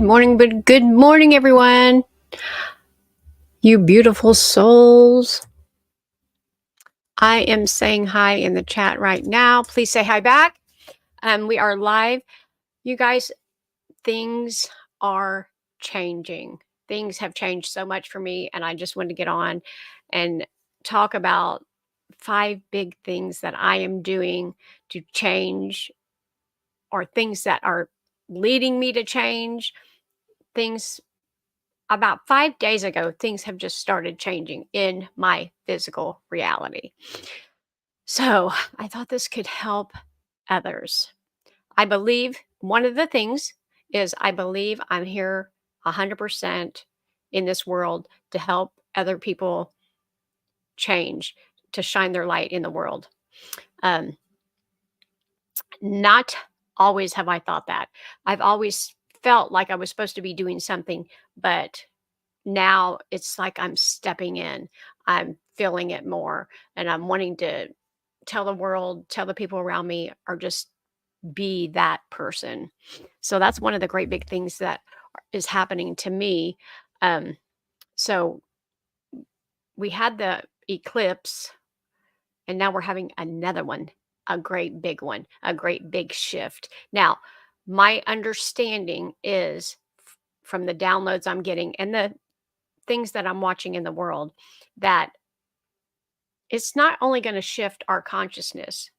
Good morning, everyone. You beautiful souls. I am saying hi in the chat right now. Please say hi back. We are live. You guys, things are changing. Things have changed so much for me, and I just wanted to get on and talk about 5 big things that I am doing to change, or things that are leading me to change. Things About 5 days ago, things have just started changing in my physical reality. So I thought this could help others. I believe one of the things is I believe I'm here 100% in this world to help other people change, to shine their light in the world. Um, Not always have I thought that. I've always felt like I was supposed to be doing something, but now it's like I'm stepping in. I'm feeling it more, and I'm wanting to tell the world, tell the people around me, or just be that person. So that's one of the great big things that is happening to me. So we had the eclipse, and now we're having another one, a great big one, a great big shift. Now, my understanding is from the downloads I'm getting and the things that I'm watching in the world, that it's not only going to shift our consciousness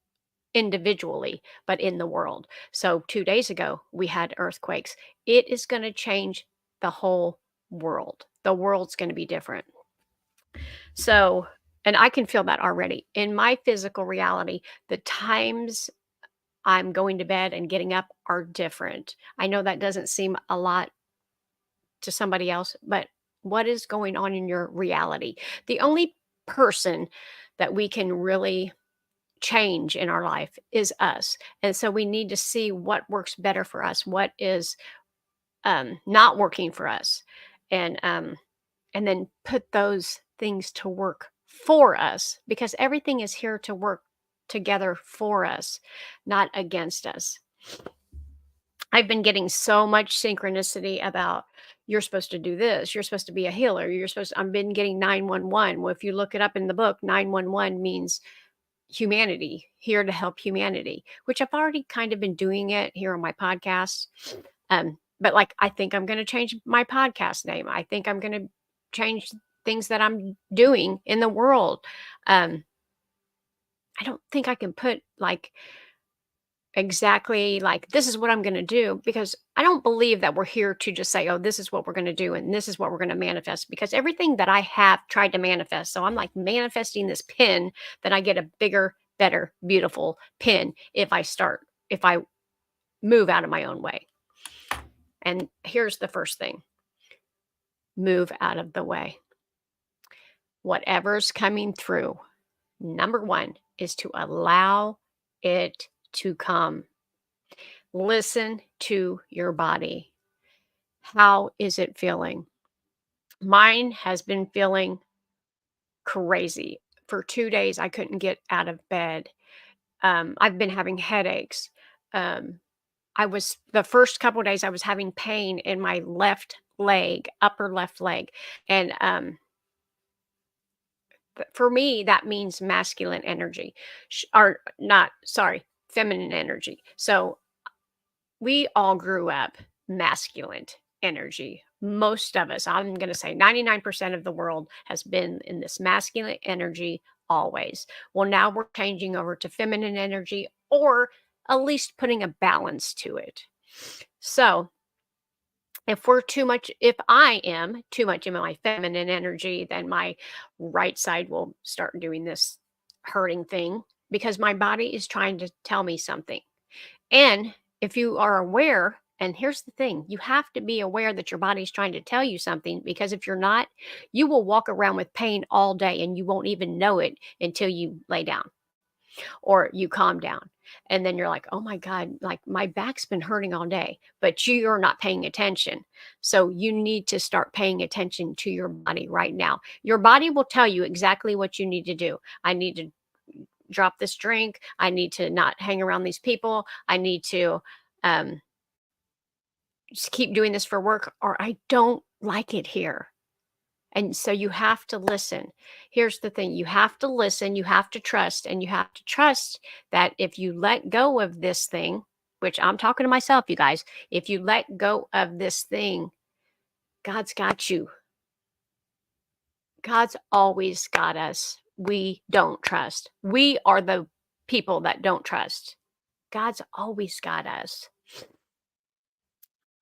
individually, but in the world. So 2 days ago, we had earthquakes. It is going to change the whole world. The world's going to be different. So, and I can feel that already in my physical reality. The times I'm going to bed and getting up are different. I know that doesn't seem a lot to somebody else, but what is going on in your reality? The only person that we can really change in our life is us. And so we need to see what works better for us, what is not working for us, and and then put those things to work for us, because everything is here to work together for us, not against us. I've been getting so much synchronicity about you're supposed to do this, you're supposed to be a healer, I've been getting 911. Well, if you look it up in the book, 911 means humanity, here to help humanity, which I've already kind of been doing it here on my podcast. But like, I think I'm going to change my podcast name. I think I'm going to change things that I'm doing in the world. Um, I don't think I can put like exactly like this is what I'm going to do, because I don't believe that we're here to just say, oh, this is what we're going to do and this is what we're going to manifest, because everything that I have tried to manifest. So I'm like manifesting this pin, that I get a bigger, better, beautiful pin if I move out of my own way. And here's the first thing: move out of the way. Whatever's coming through, number one is to allow it to come. Listen to your body. How is it feeling? Mine has been feeling crazy. For 2 days, I couldn't get out of bed. I've been having headaches. The first couple of days, I was having pain in my left leg, upper left leg. And for me, that means masculine energy, or not, sorry, feminine energy. So we all grew up masculine energy. Most of us, I'm going to say 99% of the world has been in this masculine energy always. Well, now we're changing over to feminine energy, or at least putting a balance to it. So, if I am too much in my feminine energy, then my right side will start doing this hurting thing, because my body is trying to tell me something. And if you are aware, and here's the thing, you have to be aware that your body's trying to tell you something, because if you're not, you will walk around with pain all day and you won't even know it until you lay down or you calm down. And then you're like, oh my God, like my back's been hurting all day, but you're not paying attention. So you need to start paying attention to your body right now. Your body will tell you exactly what you need to do. I need to drop this drink. I need to not hang around these people. I need to um, just keep doing this for work, or I don't like it here. And so you have to listen. Here's the thing, you have to listen, you have to trust, and you have to trust that if you let go of this thing, which I'm talking to myself, you guys, if you let go of this thing, God's got you. God's always got us. We don't trust. We are the people that don't trust. God's always got us.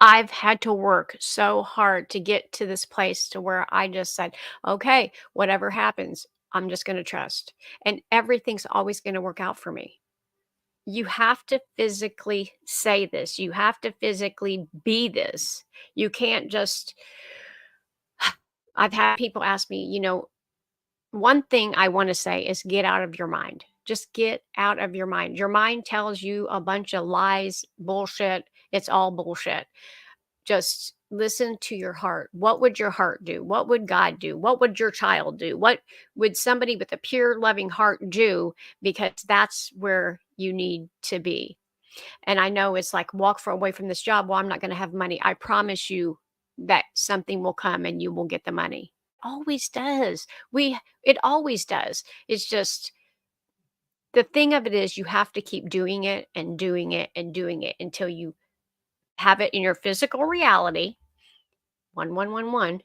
I've had to work so hard to get to this place to where I just said, okay, whatever happens, I'm just going to trust. And everything's always going to work out for me. You have to physically say this. You have to physically be this. You can't just, I've had people ask me, one thing I want to say is get out of your mind. Just get out of your mind. Your mind tells you a bunch of lies, bullshit. It's all bullshit. Just listen to your heart. What would your heart do? What would God do? What would your child do? What would somebody with a pure, loving heart do? Because that's where you need to be. And I know it's like walk far away from this job. Well, I'm not going to have money. I promise you that something will come and you will get the money. Always does. It always does. It's just the thing of it is you have to keep doing it and doing it and doing it until you have it in your physical reality. 1111.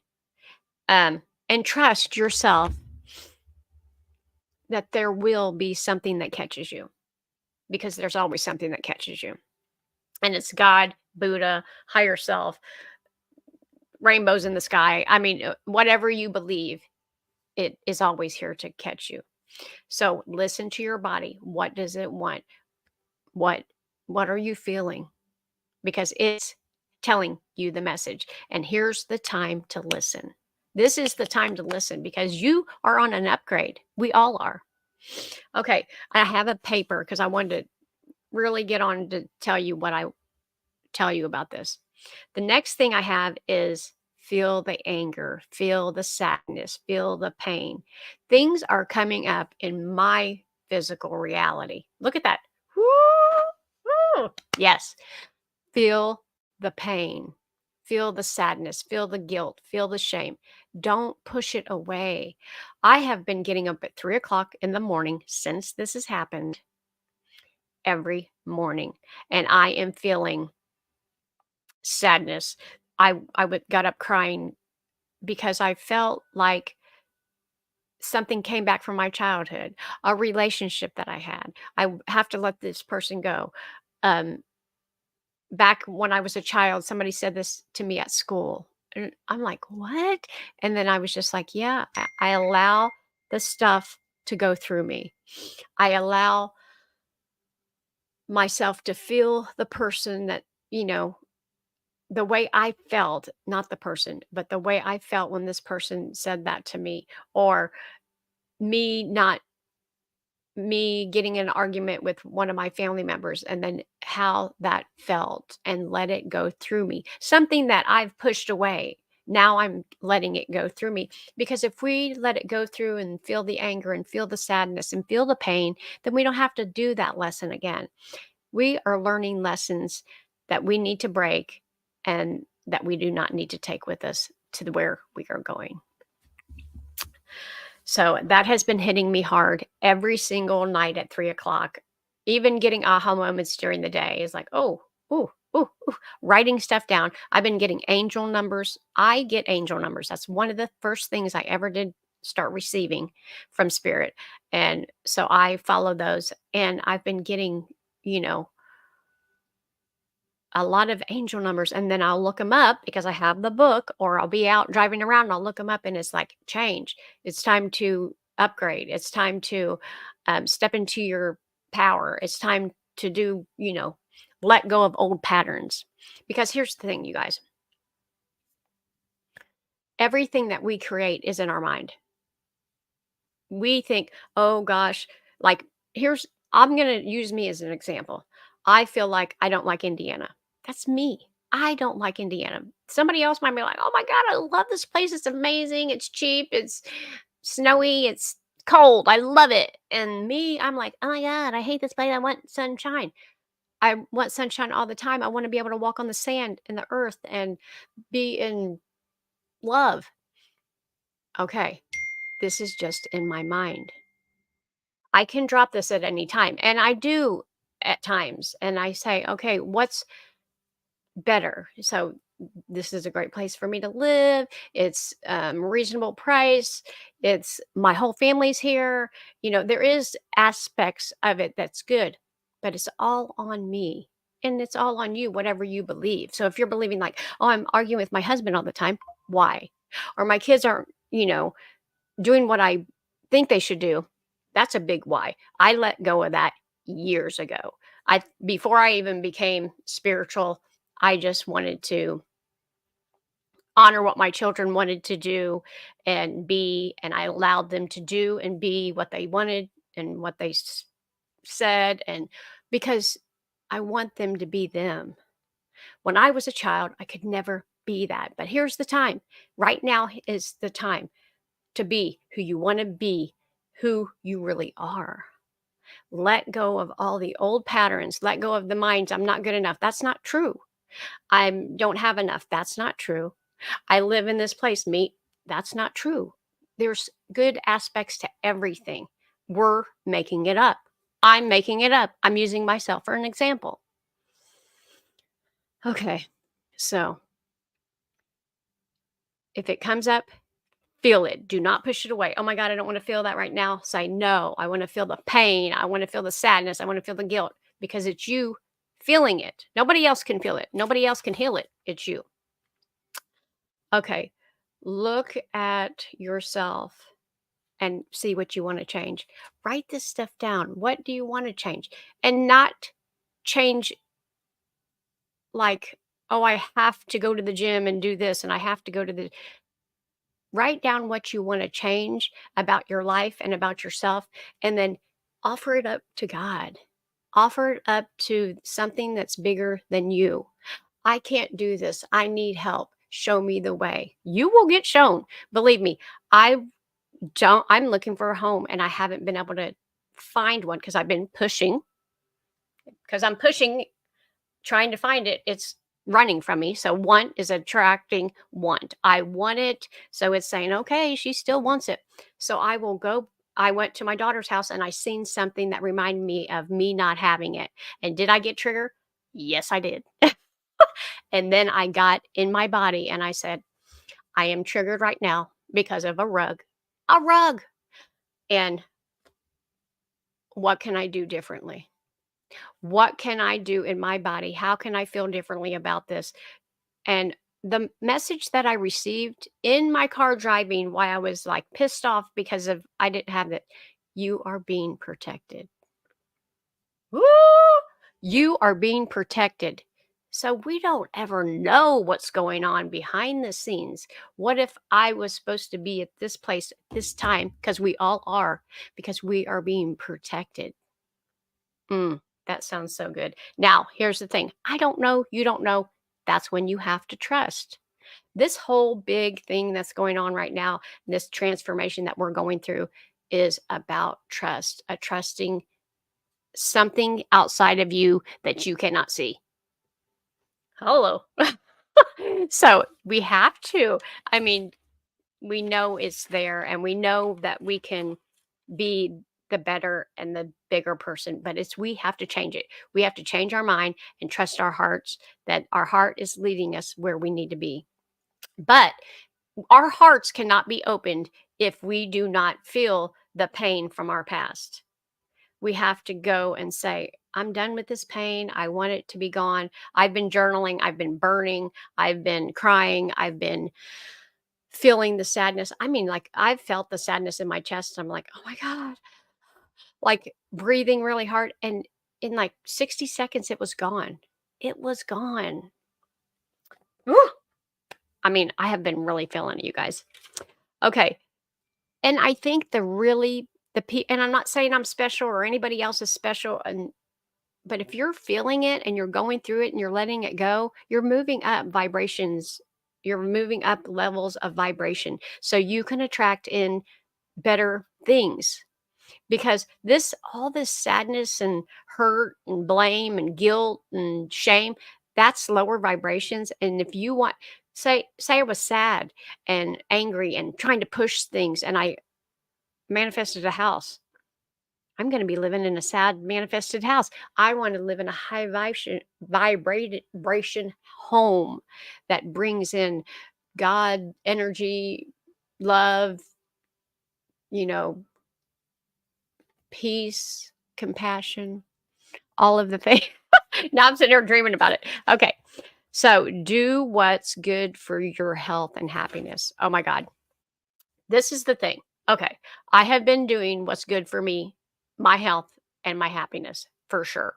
And trust yourself that there will be something that catches you, because there's always something that catches you. And it's God, Buddha, higher self, rainbows in the sky. I mean, whatever you believe, it is always here to catch you. So listen to your body. What does it want? What what are you feeling? Because it's telling you the message. And here's the time to listen. This is the time to listen because you are on an upgrade. We all are. Okay, I have a paper because I wanted to really get on to tell you what I tell you about this. The next thing I have is feel the anger, feel the sadness, feel the pain. Things are coming up in my physical reality. Look at that. Woo! Woo! Yes. Feel the pain, feel the sadness, feel the guilt, feel the shame. Don't push it away. I have been getting up at 3 o'clock in the morning since this has happened every morning, and I am feeling sadness. Got up crying because I felt like something came back from my childhood, a relationship that I had. Have to let this person go. Um, Back when I was a child, somebody said this to me at school. And I'm like, "What?" And then I was just like, "Yeah, I allow the stuff to go through me. I allow myself to feel the person that, the way I felt, not the person, but the way I felt when this person said that to me, or me not me getting in an argument with one of my family members and then how that felt and let it go through me. Something that I've pushed away. Now I'm letting it go through me because if we let it go through and feel the anger and feel the sadness and feel the pain, then we don't have to do that lesson again. We are learning lessons that we need to break and that we do not need to take with us to where we are going. So that has been hitting me hard every single night at 3 o'clock. Even getting aha moments during the day is like, oh, ooh, ooh, ooh, writing stuff down. I've been getting angel numbers. I get angel numbers. That's one of the first things I ever did start receiving from spirit. And so I follow those. And I've been getting, you know, a lot of angel numbers, and then I'll look them up because I have the book, or I'll be out driving around and I'll look them up and it's like, change. It's time to upgrade. It's time to step into your power. It's time to do, let go of old patterns. Because here's the thing, you guys, everything that we create is in our mind. We think, oh gosh, like I'm going to use me as an example. I feel like I don't like Indiana. That's me. I don't like Indiana. Somebody else might be like, oh my God, I love this place. It's amazing. It's cheap. It's snowy. It's cold. I love it. And me, I'm like, oh my God, I hate this place. I want sunshine. I want sunshine all the time. I want to be able to walk on the sand and the earth and be in love. Okay, this is just in my mind. I can drop this at any time, and I do at times. And I say, okay, what's better? So this is a great place for me to live. It's reasonable price. It's my whole family's here. There is aspects of it that's good, but it's all on me. And it's all on you, whatever you believe. So if you're believing like, oh, I'm arguing with my husband all the time, why? Or my kids aren't, doing what I think they should do, that's a big why. I let go of that years ago. I Before I even became spiritual, I just wanted to honor what my children wanted to do and be, and I allowed them to do and be what they wanted and what they said, and because I want them to be them. When I was a child, I could never be that. But here's the time. Right now is the time to be who you want to be, who you really are. Let go of all the old patterns. Let go of the minds. I'm not good enough. That's not true. I don't have enough. That's not true. I live in this place. Me. That's not true. There's good aspects to everything. We're making it up. I'm making it up. I'm using myself for an example. Okay. So if it comes up, feel it. Do not push it away. Oh my God, I don't want to feel that right now. Say, no, I want to feel the pain. I want to feel the sadness. I want to feel the guilt because it's you feeling it. Nobody else can feel it. Nobody else can heal it. It's you. Okay. Look at yourself and see what you want to change. Write this stuff down. What do you want to change? And not change like, oh, I have to go to the gym and do this and I have to go to the write down what you want to change about your life and about yourself, and then offer it up to God. Offer it up to something that's bigger than you. I can't do this. I need help. Show me the way. You will get shown. Believe me, I I'm looking for a home and I haven't been able to find one because I've been pushing, because I'm pushing trying to find it, it's running from me. So want is attracting want. I want it. So it's saying, okay, she still wants it. So I will go. I went to my daughter's house and I seen something that reminded me of me not having it. And did I get triggered? Yes, I did. And then I got in my body and I said, I am triggered right now because of a rug. A rug. And what can I do differently? What can I do in my body? How can I feel differently about this? And the message that I received in my car driving while I was like pissed off because of I didn't have it, you are being protected. Woo! You are being protected. So we don't ever know what's going on behind the scenes. What if I was supposed to be at this place at this time? Because we all are, because we are being protected. That sounds so good. Now, here's the thing. I don't know. You don't know. That's when you have to trust. This whole big thing that's going on right now, this transformation that we're going through is about trust, a trusting something outside of you that you cannot see. Hello. So we have to, I mean, we know it's there and we know that we can be the better and the bigger person, but it's we have to change it. We have to change our mind and trust our hearts that our heart is leading us where we need to be. But our hearts cannot be opened if we do not feel the pain from our past. We have to go and say, I'm done with this pain. I want it to be gone. I've been journaling. I've been burning. I've been crying. I've been feeling the sadness. I mean, like, I've felt the sadness in my chest. I'm like, oh my God, like breathing really hard. And in like 60 seconds, it was gone. It was gone. Whew. I mean, I have been really feeling it, you guys. Okay. And I think and I'm not saying I'm special or anybody else is special, but if you're feeling it and you're going through it and you're letting it go, you're moving up vibrations. You're moving up levels of vibration so you can attract in better things. because this all this sadness and hurt and blame and guilt and shame, that's lower vibrations. And if you want, say I was sad and angry and trying to push things and I manifested a house, I'm going to be living in a sad manifested house. I want to live in a high vibration home that brings in God energy, love, you know, peace, compassion, all of the things. Now I'm sitting here dreaming about it. Okay. So do what's good for your health and happiness. Oh my God. This is the thing. Okay. I have been doing what's good for me, my health, and my happiness for sure.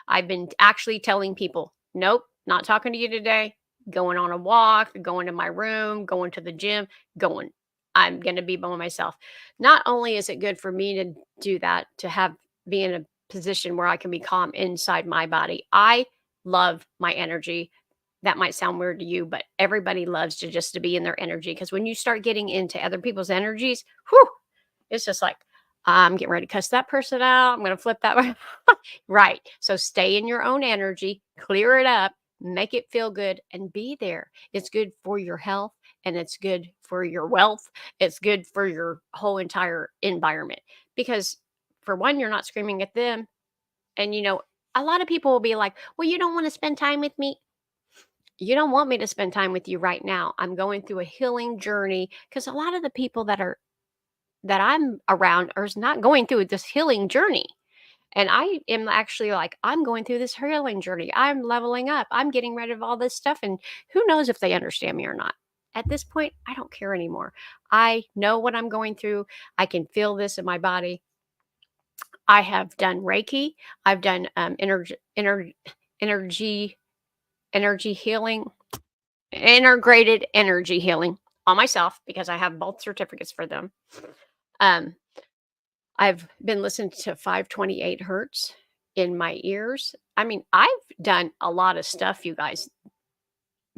I've been actually telling people, nope, not talking to you today. Going on a walk, going to my room, going to the gym, going. I'm going to be by myself. Not only is it good for me to do that, to have be in a position where I can be calm inside my body. I love my energy. That might sound weird to you, but everybody loves to be in their energy, because when you start getting into other people's energies, whew, it's just like, I'm getting ready to cuss that person out. I'm going to flip that way. Right. So stay in your own energy, clear it up, make it feel good, and be there. It's good for your health and it's good for your wealth. It's good for your whole entire environment because, for one, you're not screaming at them. And, a lot of people will be like, well, you don't want to spend time with me. You don't want me to spend time with you right now. I'm going through a healing journey, because a lot of the people that I'm around are not going through this healing journey. And I am actually like, I'm going through this healing journey. I'm leveling up. I'm getting rid of all this stuff. And who knows if they understand me or not. At this point, I don't care anymore. I know what I'm going through. I can feel this in my body. I have done Reiki. I've done energy, energy healing, integrated energy healing on myself, because I have both certificates for them. Um, I've been listening to 528 hertz in my ears. I mean, I've done a lot of stuff, you guys.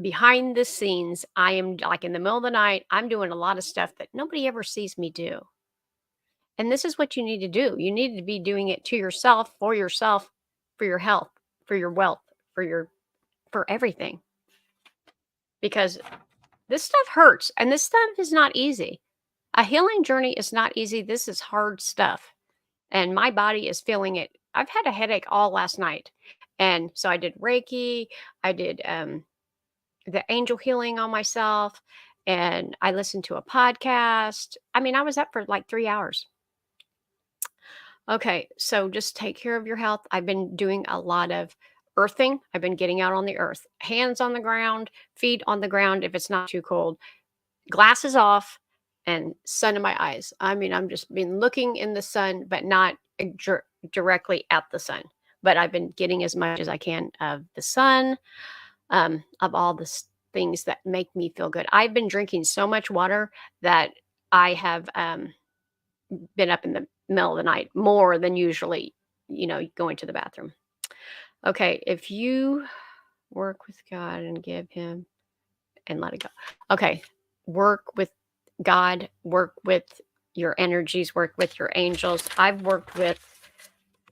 Behind the scenes, I am like in the middle of the night, I'm doing a lot of stuff that nobody ever sees me do. And this is what you need to do. You need to be doing it to yourself, for your health, for your wealth, for everything. Because this stuff hurts and this stuff is not easy. A healing journey is not easy. This is hard stuff. And my body is feeling it. I've had a headache all last night. And so I did Reiki, I did the angel healing on myself, and I listened to a podcast. I mean, I was up for like 3 hours. Okay, so just take care of your health. I've been doing a lot of earthing. I've been getting out on the earth, hands on the ground, feet on the ground if it's not too cold, glasses off, and sun in my eyes. I mean, I'm just been looking in the sun, but not directly at the sun. But I've been getting as much as I can of the sun, of all the things that make me feel good. I've been drinking so much water that I have been up in the middle of the night more than usually, going to the bathroom. Okay, if you work with God and give Him and let it go. Okay, work with God, work with your energies, work with your angels. I've worked with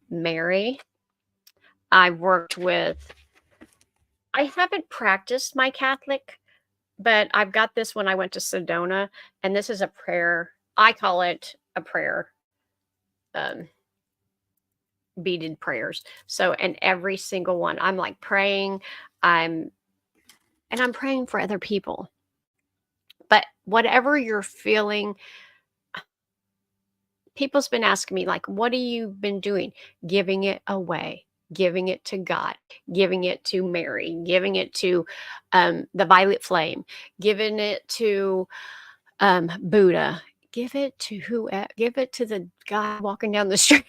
Mary. I've worked with, I haven't practiced my Catholic, but I've got this when I went to Sedona, and this is a prayer. I call it a prayer, um, beaded prayers. So, and every single one, I'm like praying, I'm, and I'm praying for other people. But whatever you're feeling, people's been asking me, like, what have you been doing? Giving it away, giving it to God, giving it to Mary, giving it to the violet flame, giving it to Buddha, give it to the guy walking down the street.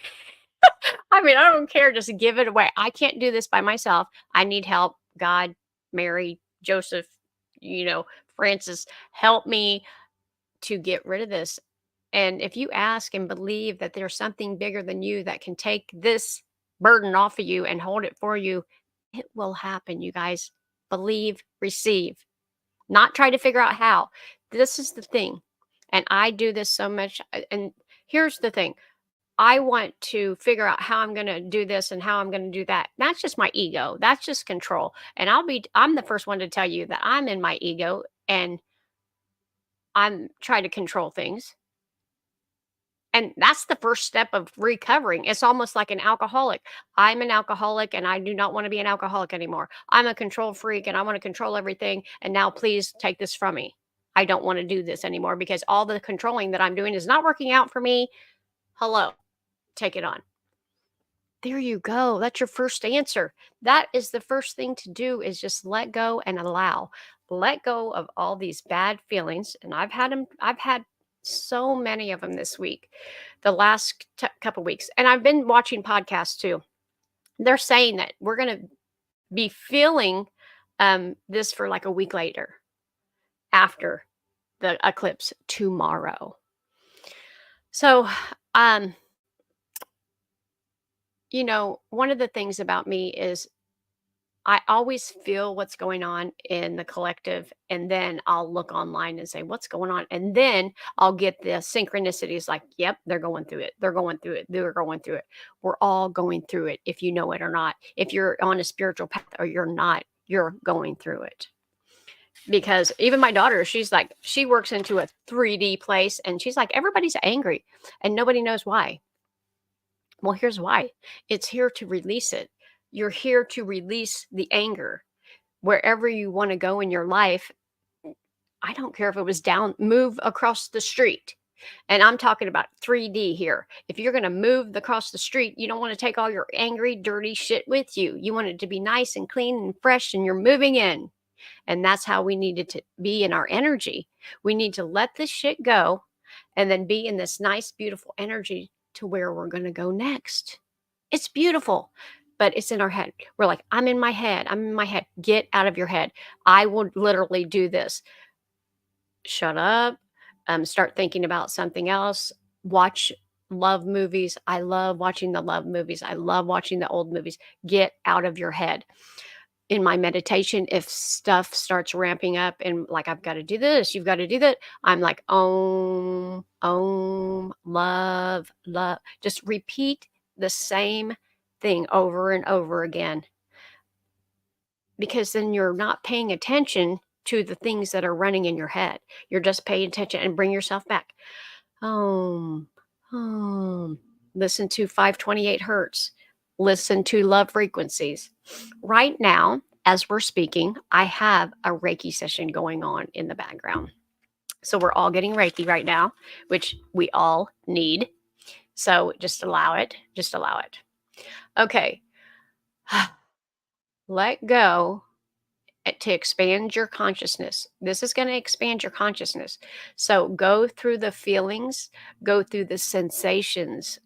I mean, I don't care, just give it away. I can't do this by myself. I need help. God, Mary, Joseph, you know, Francis, help me to get rid of this. And if you ask and believe that there's something bigger than you that can take this burden off of you and hold it for you, it will happen, you guys. Believe, receive, not try to figure out how. This is the thing. And I do this so much. And here's the thing, I want to figure out how I'm gonna do this and how I'm gonna do that. That's just my ego. That's just control. And I'm the first one to tell you that I'm in my ego and I'm trying to control things. And that's the first step of recovering. It's almost like an alcoholic. I'm an alcoholic and I do not want to be an alcoholic anymore. I'm a control freak and I want to control everything. And now please take this from me. I don't want to do this anymore because all the controlling that I'm doing is not working out for me. Hello, take it on. There you go. That's your first answer. That is the first thing to do is just let go and allow. Let go of all these bad feelings and I've had so many of them this week. The last couple weeks. And I've been watching podcasts too. They're saying that we're going to be feeling this for like a week later after the eclipse tomorrow. So, um one of the things about me is I always feel what's going on in the collective, and then I'll look online and say, "What's going on?" And then I'll get the synchronicities like, "Yep, they're going through it. They're going through it. They're going through it. We're all going through it, if you know it or not. If you're on a spiritual path or you're not, you're going through it." Because even my daughter, she's like, she works into a 3D place, and she's like, everybody's angry, and nobody knows why. Well, here's why. It's here to release it. You're here to release the anger wherever you want to go in your life. I don't care if it was down, move across the street. And I'm talking about 3D here. If you're going to move across the street, you don't want to take all your angry, dirty shit with you. You want it to be nice and clean and fresh, and you're moving in. And that's how we needed to be in our energy. We need to let this shit go and then be in this nice, beautiful energy to where we're going to go next. It's beautiful, but it's in our head. We're like, I'm in my head. I'm in my head. Get out of your head. I will literally do this. Shut up. Start thinking about something else. Watch love movies. I love watching the love movies. I love watching the old movies. Get out of your head. In my meditation, if stuff starts ramping up and like, I've got to do this, you've got to do that, I'm like, om, love, love. Just repeat the same thing over and over again because then you're not paying attention to the things that are running in your head. You're just paying attention and bring yourself back. Om, om. Listen to 528 hertz. Listen to love frequencies. Right now, as we're speaking, I have a Reiki session going on in the background. So we're all getting Reiki right now, which we all need. So just allow it. Just allow it. Okay. Let go to expand your consciousness. This is going to expand your consciousness. So go through the feelings, go through the sensations,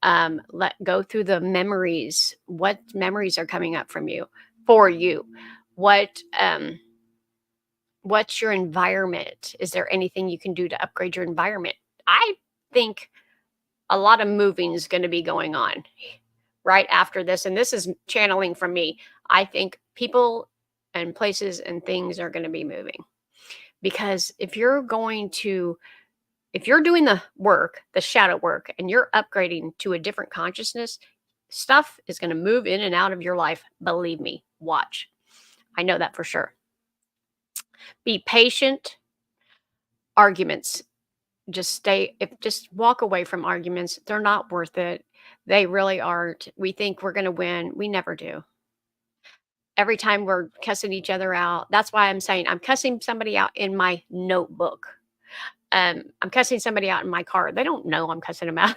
let go through the memories. What memories are coming up from you for you? What what's your environment? Is there anything you can do to upgrade your environment? I think a lot of moving is going to be going on right after this, and this is channeling from me. I think people and places and things are going to be moving because if you're doing the work, the shadow work, and you're upgrading to a different consciousness, stuff is going to move in and out of your life. Believe me, watch. I know that for sure. Be patient. Arguments. Just walk away from arguments. They're not worth it. They really aren't. We think we're going to win. We never do. Every time we're cussing each other out. That's why I'm saying I'm cussing somebody out in my notebook. I'm cussing somebody out in my car. They don't know I'm cussing them out.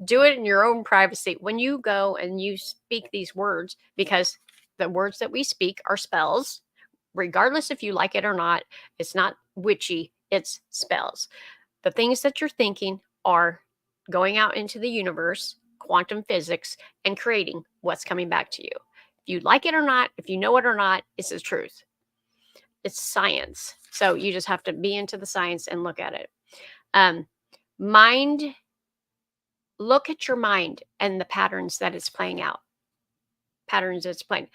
Do it in your own privacy. When you go and you speak these words, because the words that we speak are spells, regardless if you like it or not, it's not witchy, it's spells. The things that you're thinking are going out into the universe, quantum physics, and creating what's coming back to you. If you like it or not, if you know it or not, it's the truth. It's science. So you just have to be into the science and look at it. Mind, look at your mind and the patterns that it's playing out. Patterns it's playing.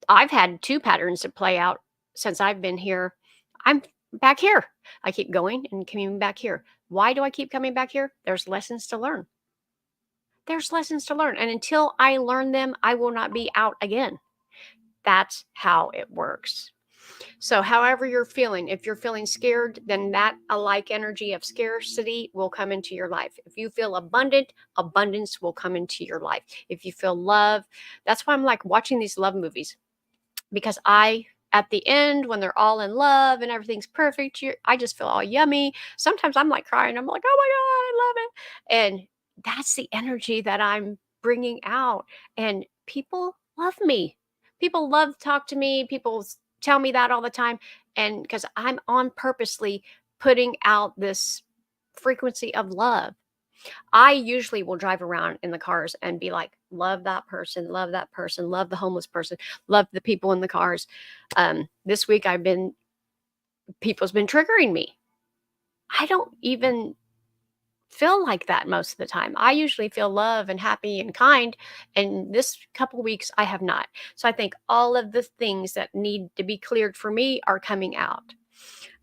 I've had two patterns to play out since I've been here. I'm back here. I keep going and coming back here. Why do I keep coming back here? There's lessons to learn. there's lessons to learn. And until I learn them, I will not be out again. That's how it works. So, however you're feeling, if you're feeling scared, then that alike energy of scarcity will come into your life. If you feel abundant, abundance will come into your life. If you feel love, that's why I'm like watching these love movies, because at the end, when they're all in love and everything's perfect, I just feel all yummy. Sometimes I'm like crying. I'm like, oh my God, I love it. And that's the energy that I'm bringing out. And people love me. People love to talk to me. People tell me that all the time. And because I'm on purposely putting out this frequency of love. I usually will drive around in the cars and be like, love that person, love the homeless person, love the people in the cars. This week people's been triggering me. I don't even feel like that most of the time. I usually feel love and happy and kind. And this couple weeks, I have not. So I think all of the things that need to be cleared for me are coming out.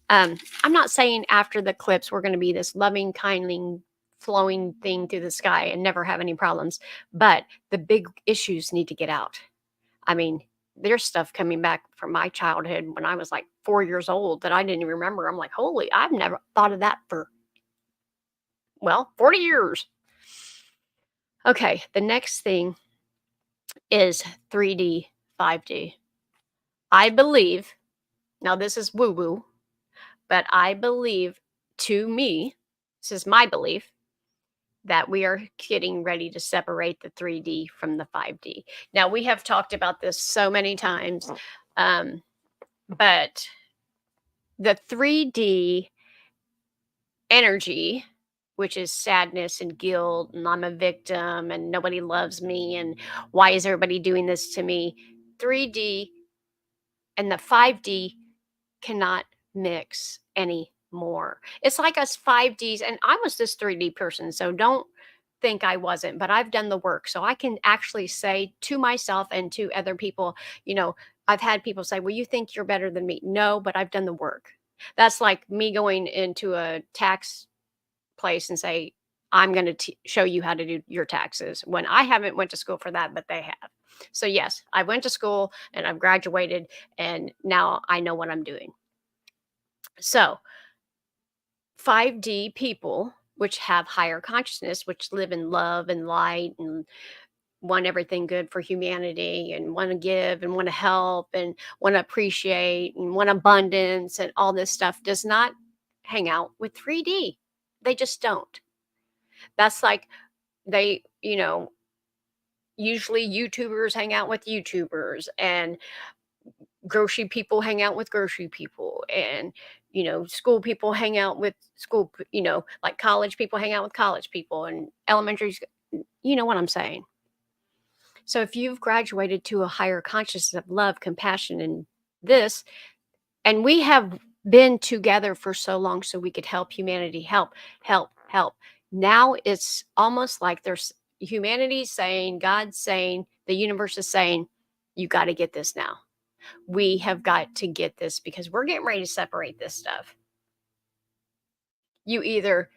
I'm not saying after the eclipse we're going to be this loving, kindly, flowing thing through the sky and never have any problems, but the big issues need to get out. I mean, there's stuff coming back from my childhood when I was like 4 years old that I didn't even remember. I'm like, holy, I've never thought of that for, well, 40 years. Okay, the next thing is 3D, 5D. I believe, now this is woo woo, but I believe, to me, this is my belief, that we are getting ready to separate the 3D from the 5D. Now, we have talked about this so many times, but the 3D energy, which is sadness and guilt, and I'm a victim, and nobody loves me, and why is everybody doing this to me? 3D and the 5D cannot mix anymore. It's like us 5Ds, and I was this 3D person, so don't think I wasn't, but I've done the work. So I can actually say to myself and to other people, you know, I've had people say, well, you think you're better than me. No, but I've done the work. That's like me going into a tax place and say, I'm going to show you how to do your taxes, when I haven't went to school for that, but they have. So yes, I went to school and I've graduated, and now I know what I'm doing. So 5D people, which have higher consciousness, which live in love and light and want everything good for humanity and want to give and want to help and want to appreciate and want abundance and all this stuff, does not hang out with 3D. They just don't. That's like usually YouTubers hang out with YouTubers, and grocery people hang out with grocery people, and school people hang out with like college people hang out with college people, and you know what I'm saying. So if you've graduated to a higher consciousness of love, compassion, and this, and we have been together for so long so we could help humanity, help. Now it's almost like there's humanity saying, God saying, the universe is saying, you got to get this now. We have got to get this, because we're getting ready to separate this stuff. You either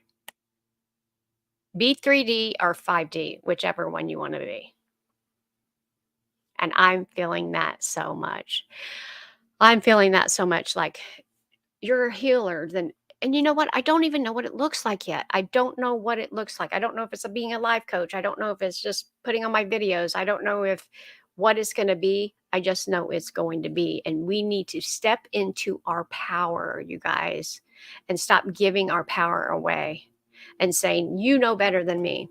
be 3D or 5D, whichever one you want to be. And I'm feeling that so much. I'm feeling that so much. Like, you're a healer, then. And you know what? I don't even know what it looks like yet. I don't know what it looks like. I don't know if it's being a life coach. I don't know if it's just putting on my videos. I don't know if what it's going to be. I just know it's going to be. And we need to step into our power, you guys, and stop giving our power away and saying, you know better than me.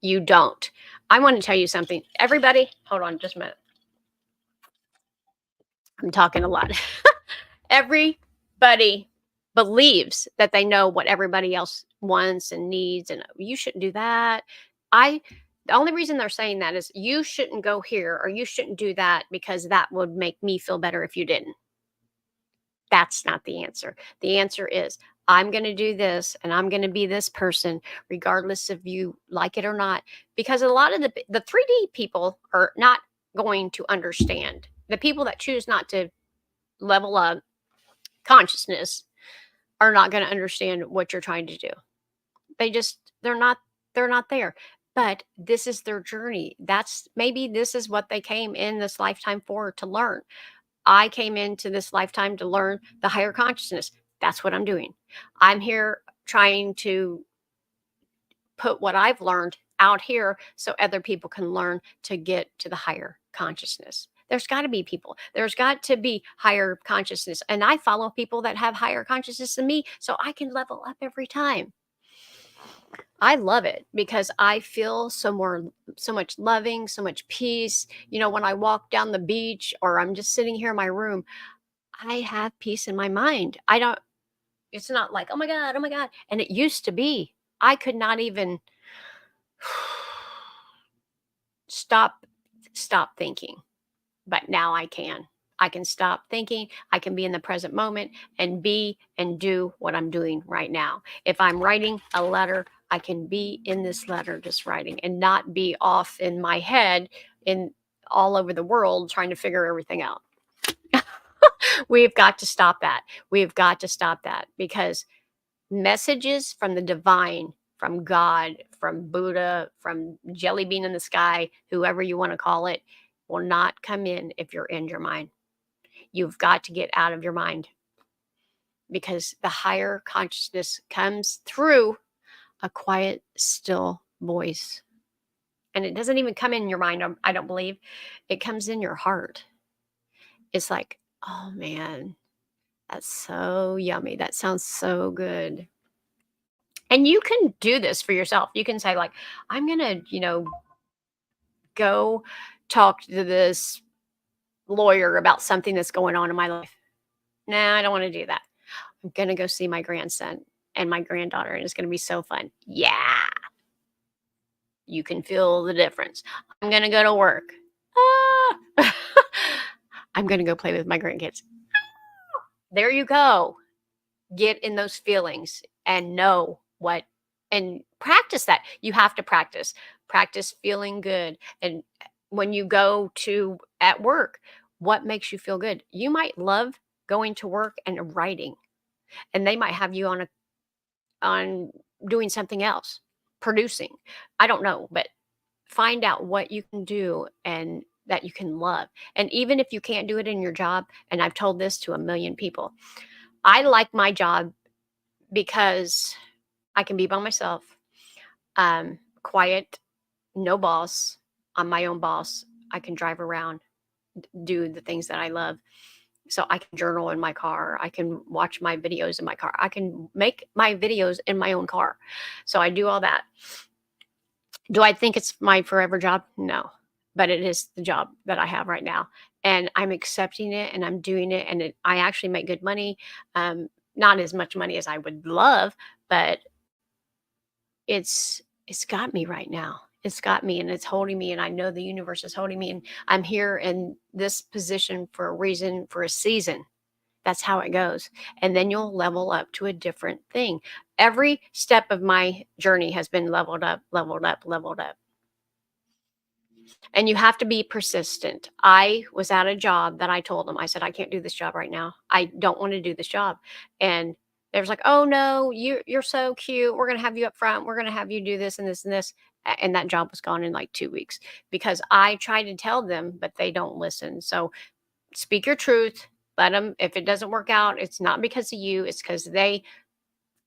You don't. I want to tell you something. Everybody, hold on just a minute. I'm talking a lot. Everybody believes that they know what everybody else wants and needs, and you shouldn't do that. The only reason they're saying that is you shouldn't go here or you shouldn't do that because that would make me feel better if you didn't. That's not the answer. The answer is, I'm going to do this and I'm going to be this person regardless if you like it or not, because a lot of the 3D people are not going to understand. The people that choose not to level up consciousness are not going to understand what you're trying to do. They're not there. but this is their journey. That's maybe this is what they came in this lifetime for, to learn. I came into this lifetime to learn the higher consciousness. That's what I'm doing. I'm here trying to put what I've learned out here so other people can learn to get to the higher consciousness. There's got to be people. There's got to be higher consciousness. And I follow people that have higher consciousness than me so I can level up every time. I love it because I feel so much loving, so much peace. When I walk down the beach or I'm just sitting here in my room, I have peace in my mind. I don't It's not like, "Oh my god, oh my god." And it used to be. I could not even stop thinking, but now I can. I can stop thinking, I can be in the present moment and be and do what I'm doing right now. If I'm writing a letter, I can be in this letter just writing and not be off in my head in all over the world trying to figure everything out. We've got to stop that. We've got to stop that because messages from the divine, from God, from Buddha, from jelly bean in the sky, whoever you want to call it, will not come in if you're in your mind. You've got to get out of your mind because the higher consciousness comes through a quiet, still voice. And it doesn't even come in your mind, I don't believe. It comes in your heart. It's like, oh man, that's so yummy. That sounds so good. And you can do this for yourself. You can say, like, I'm going to, go talk to this lawyer about something that's going on in my life. Nah, I don't want to do that. I'm going to go see my grandson and my granddaughter, and it's going to be so fun. Yeah, you can feel the difference. I'm going to go to work. Ah. I'm going to go play with my grandkids. There you go. Get in those feelings and know what, and practice that. You have to practice feeling good. And when you go to at work, what makes you feel good? You might love going to work and writing, and they might have you on doing something else, producing. I don't know, but find out what you can do and that you can love. And even if you can't do it in your job, and I've told this to a million people, I like my job because I can be by myself, quiet, no boss. I'm my own boss. I can drive around, do the things that I love. So I can journal in my car. I can watch my videos in my car. I can make my videos in my own car. So I do all that. Do I think it's my forever job? No, but it is the job that I have right now. And I'm accepting it and I'm doing it. And I actually make good money. Not as much money as I would love, but it's got me right now. It's got me and it's holding me, and I know the universe is holding me, and I'm here in this position for a reason, for a season. That's how it goes. And then you'll level up to a different thing. Every step of my journey has been leveled up, leveled up, leveled up. And you have to be persistent. I was at a job that I told them, I said, I can't do this job right now. I don't want to do this job. And they was like, oh no, you're so cute. We're gonna have you up front. We're gonna have you do this and this and this. And that job was gone in like 2 weeks because I tried to tell them, but they don't listen. So speak your truth. Let them, if it doesn't work out, it's not because of you, it's because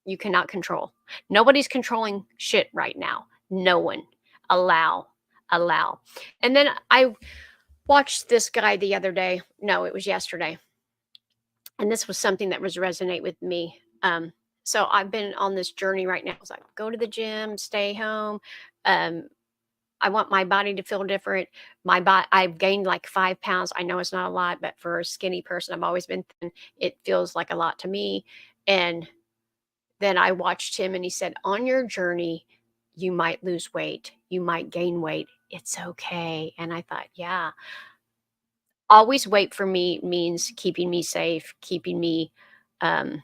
you cannot control. Nobody's controlling shit right now. No one. Allow, allow. And then I watched this guy the other day. No, it was yesterday. And this was something that was resonate with me. So I've been on this journey right now. It's like go to the gym, stay home. Um, I want my body to feel different. My body, I've gained like 5 pounds. I know it's not a lot, but for a skinny person, I've always been thin. It feels like a lot to me. And then I watched him and he said, on your journey, you might lose weight, you might gain weight. It's okay. And I thought, yeah, always wait for me means keeping me safe, um,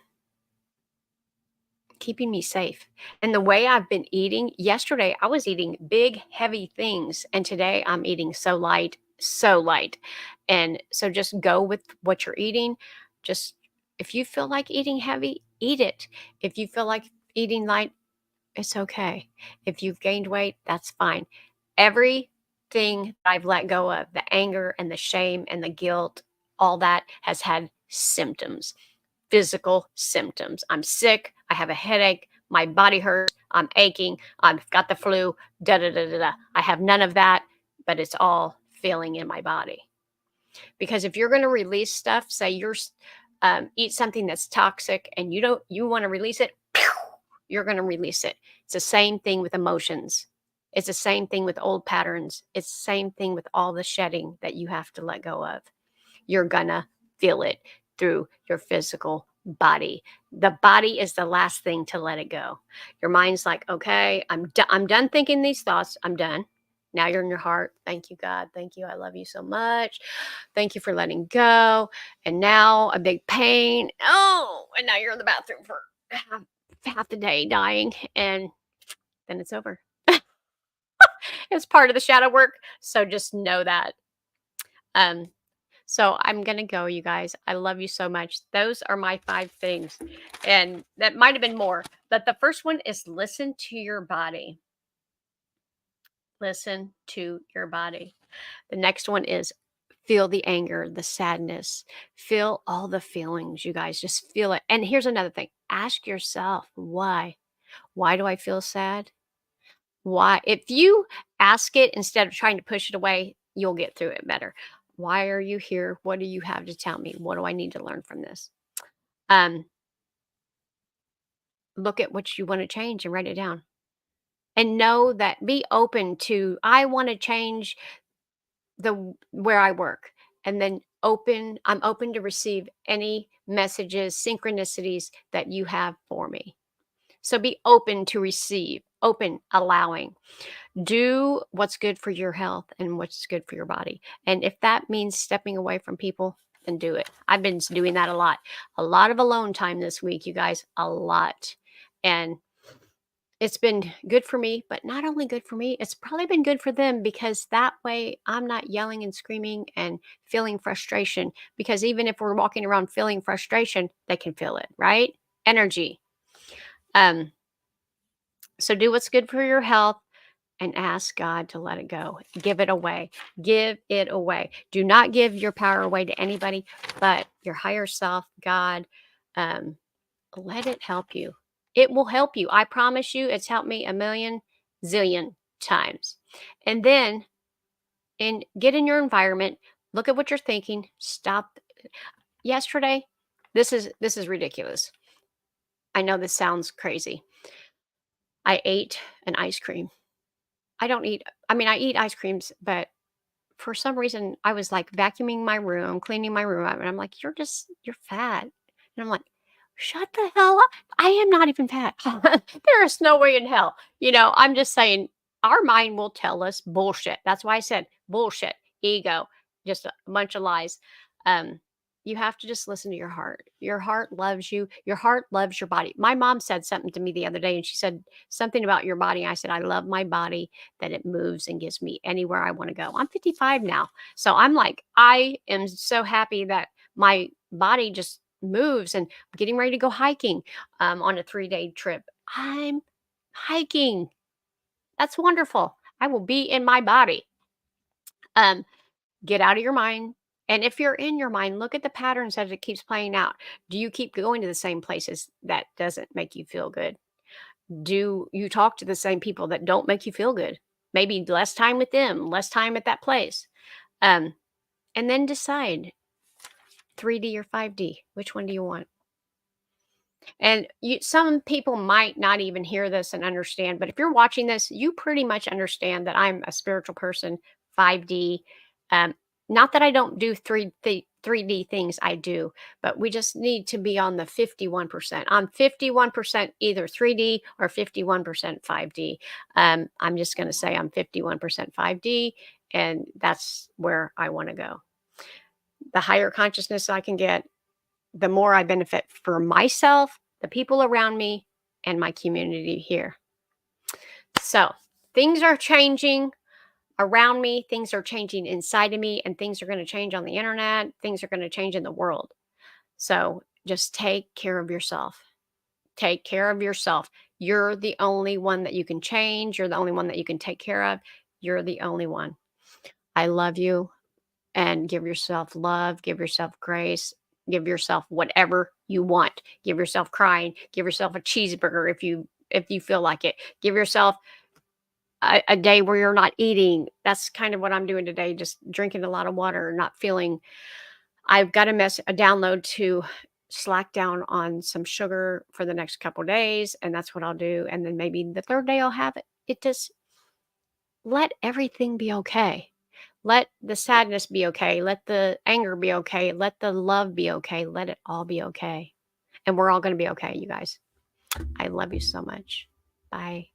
keeping me safe. And the way I've been eating, yesterday I was eating big, heavy things. And today I'm eating so light, so light. And so just go with what you're eating. Just if you feel like eating heavy, eat it. If you feel like eating light, It's okay. If you've gained weight, that's fine. Everything I've let go of, the anger and the shame and the guilt, all that has had symptoms, physical symptoms. I'm sick. I have a headache. My body hurts. I'm aching. I've got the flu. Da da da da da. I have none of that, but it's all feeling in my body. Because if you're going to release stuff, say eat something that's toxic and you want to release it, you're going to release it. It's the same thing with emotions. It's the same thing with old patterns. It's the same thing with all the shedding that you have to let go of. You're going to feel it through your physical body. The body is the last thing to let it go. Your mind's like, okay, I'm done thinking these thoughts. I'm done. Now you're in your heart. Thank you, God. Thank you. I love you so much. Thank you for letting go. And now a big pain. Oh, and now you're in the bathroom for half the day dying. And then it's over. It's part of the shadow work. So just know that. Um, so I'm going to go, you guys. I love you so much. Those are my 5 things. And that might have been more. But the first one is listen to your body. Listen to your body. The next one is feel the anger, the sadness, feel all the feelings, you guys. Just feel it. And here's another thing, ask yourself, why? Why do I feel sad? Why? If you ask it instead of trying to push it away, you'll get through it better. Why are you here? What do you have to tell me? What do I need to learn from this? Um, Look at what you want to change and write it down. And know that be open to, I want to change where I work, and then I'm open to receive any messages, synchronicities that you have for me. So be open to receive, open, allowing. Do what's good for your health and what's good for your body. And if that means stepping away from people, then do it. I've been doing that a lot. A lot of alone time this week, you guys, a lot. And it's been good for me, but not only good for me, it's probably been good for them because that way I'm not yelling and screaming and feeling frustration. Because even if we're walking around feeling frustration, they can feel it, right? Energy. Um, so do what's good for your health and ask God to let it go. Give it away. Give it away. Do not give your power away to anybody but your higher self, God. Um, Let it help you. It will help you. I promise you, it's helped me a million zillion times. And then get in your environment, look at what you're thinking, stop. Yesterday, this is ridiculous. I know this sounds crazy. I ate an ice cream. I eat ice creams, but for some reason I was like vacuuming my room, cleaning my room out, and I'm like, you're fat. And I'm like, shut the hell up. I am not even fat. There is no way in hell. I'm just saying our mind will tell us bullshit. That's why I said bullshit, ego, just a bunch of lies. Um, you have to just listen to your heart. Your heart loves you. Your heart loves your body. My mom said something to me the other day, and she said something about your body. I said, I love my body that it moves and gets me anywhere I want to go. I'm 55 now. So I'm like, I am so happy that my body just moves and I'm getting ready to go hiking on a 3-day trip. I'm hiking. That's wonderful. I will be in my body. Um, get out of your mind. And if you're in your mind, look at the patterns that it keeps playing out. Do you keep going to the same places that doesn't make you feel good? Do you talk to the same people that don't make you feel good? Maybe less time with them, less time at that place. Um, and then decide 3D or 5D. Which one do you want? And some people might not even hear this and understand, but if you're watching this, you pretty much understand that I'm a spiritual person, 5D. Um, Not that I don't do 3D things, I do, but we just need to be on the 51%. I'm 51% either 3D or 51% 5D. I'm just going to say I'm 51% 5D, and that's where I want to go. The higher consciousness I can get, the more I benefit for myself, the people around me, and my community here. So things are changing around me, things are changing inside of me, and things are going to change on the internet, things are going to change in the world. So just take care of yourself. Take care of yourself. You're the only one that you can change. You're the only one that you can take care of. You're the only one. I love you, and give yourself love, give yourself grace, give yourself whatever you want. Give yourself crying, give yourself a cheeseburger if you feel like it. Give yourself a day where you're not eating. That's kind of what I'm doing today, just drinking a lot of water, not feeling. I've got a download to slack down on some sugar for the next couple days, and that's what I'll do. And then maybe the third day I'll have it. It just let everything be okay. Let the sadness be okay. Let the anger be okay. Let the love be okay. Let it all be okay. And we're all going to be okay, you guys. I love you so much. Bye.